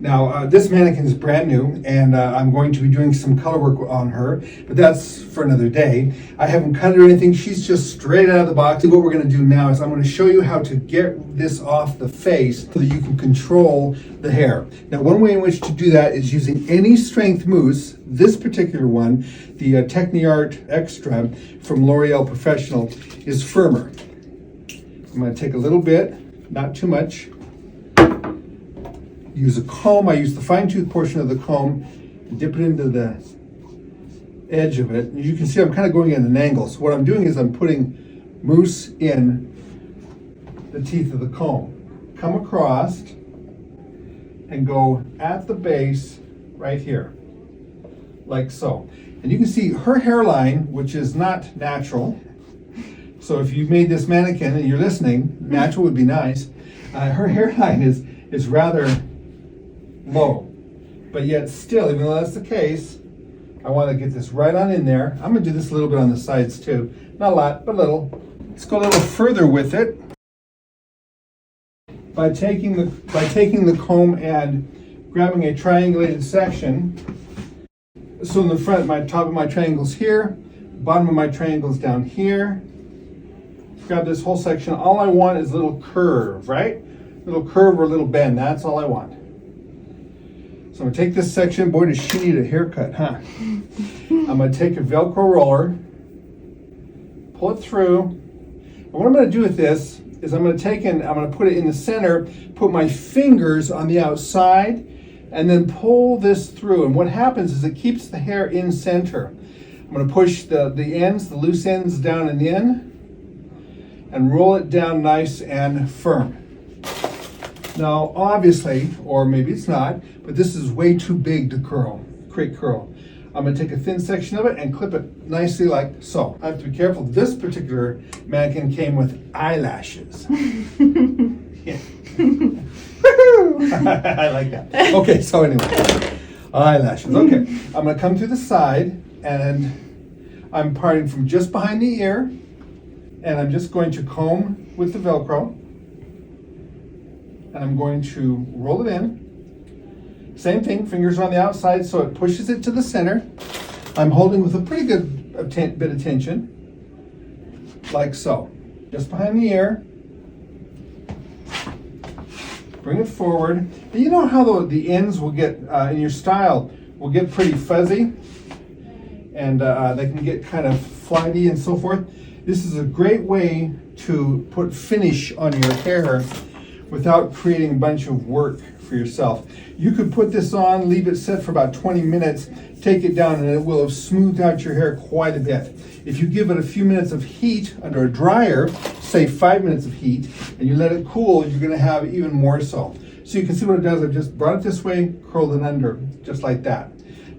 Now, this mannequin is brand new, and I'm going to be doing some color work on her, but that's for another day. I haven't cut her or anything. She's just straight out of the box. And what we're going to do now is I'm going to show you how to get this off the face so that you can control the hair. Now, one way in which to do that is using any strength mousse. This particular one, the Tecni Extra from Loreal Professional, is firmer. I'm going to take a little bit, not too much. Use a comb. I use the fine tooth portion of the comb, dip it into the edge of it. As you can see, I'm kind of going at an angle. So what I'm doing is I'm putting mousse in the teeth of the comb. Come across and go at the base right here, like so. And you can see her hairline, which is not natural. So if you made this mannequin and you're listening, natural would be nice. Her hairline is rather low, but yet still, even though that's the case, I want to get this right on in there. I'm going to do this a little bit on the sides too. Not a lot, but a little. Let's go a little further with it by taking the comb and grabbing a triangulated section. So in the front, my top of my triangle's here, bottom of my triangle's down here. Grab this whole section. All I want is a little curve, right? Little curve or a little bend. That's all I want. So I'm going to take this section. Boy, does she need a haircut, huh? I'm going to take a Velcro roller, pull it through. And what I'm going to do with this is I'm going to put it in the center, put my fingers on the outside, and then pull this through. And what happens is it keeps the hair in center. I'm going to push the ends, the loose ends down and in, and roll it down nice and firm. Now, obviously, or maybe it's not, but this is way too big to create curl. I'm going to take a thin section of it and clip it nicely like so. I have to be careful. This particular mannequin came with eyelashes. Yeah. I like that. Okay, so anyway, eyelashes. Okay, I'm going to come through the side, and I'm parting from just behind the ear, and I'm just going to comb with the Velcro. And I'm going to roll it in. Same thing, fingers on the outside so it pushes it to the center. I'm holding with a pretty good bit of tension, like so. Just behind the ear. Bring it forward. And you know how the ends will get, in your style, will get pretty fuzzy? And they can get kind of flighty and so forth. This is a great way to put finish on your hair without creating a bunch of work for yourself. You could put this on, leave it set for about 20 minutes, take it down, and it will have smoothed out your hair quite a bit. If you give it a few minutes of heat under a dryer, say 5 minutes of heat, and you let it cool, you're gonna have even more so. So you can see what it does. I've just brought it this way, curled it under, just like that.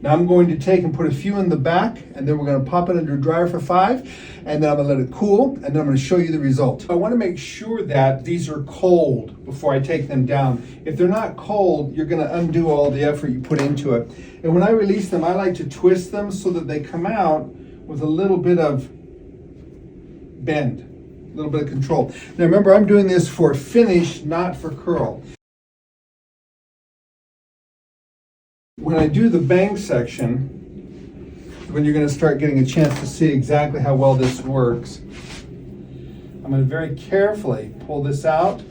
Now I'm going to take and put a few in the back, and then we're going to pop it under a dryer for 5, and then I'm going to let it cool, and then I'm going to show you the result. I want to make sure that these are cold before I take them down. If they're not cold, you're going to undo all the effort you put into it. And when I release them, I like to twist them so that they come out with a little bit of bend, a little bit of control. Now remember, I'm doing this for finish, not for curl. When I do the bang section, when you're going to start getting a chance to see exactly how well this works, I'm going to very carefully pull this out,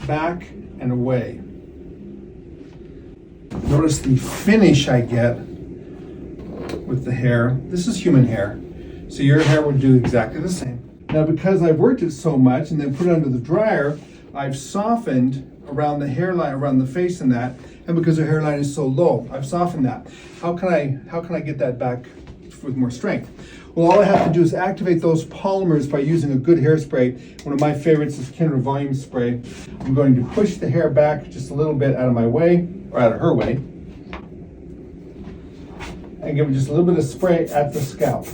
back and away. Notice the finish I get with the hair. This is human hair, so your hair would do exactly the same. Now because I've worked it so much and then put it under the dryer, I've softened around the hairline, around the face and that, and because the hairline is so low, I've softened that. How can I get that back with more strength? Well, all I have to do is activate those polymers by using a good hairspray. One of my favorites is Kenra Volume spray. I'm going to push the hair back just a little bit out of my way, or out of her way, and give it just a little bit of spray at the scalp.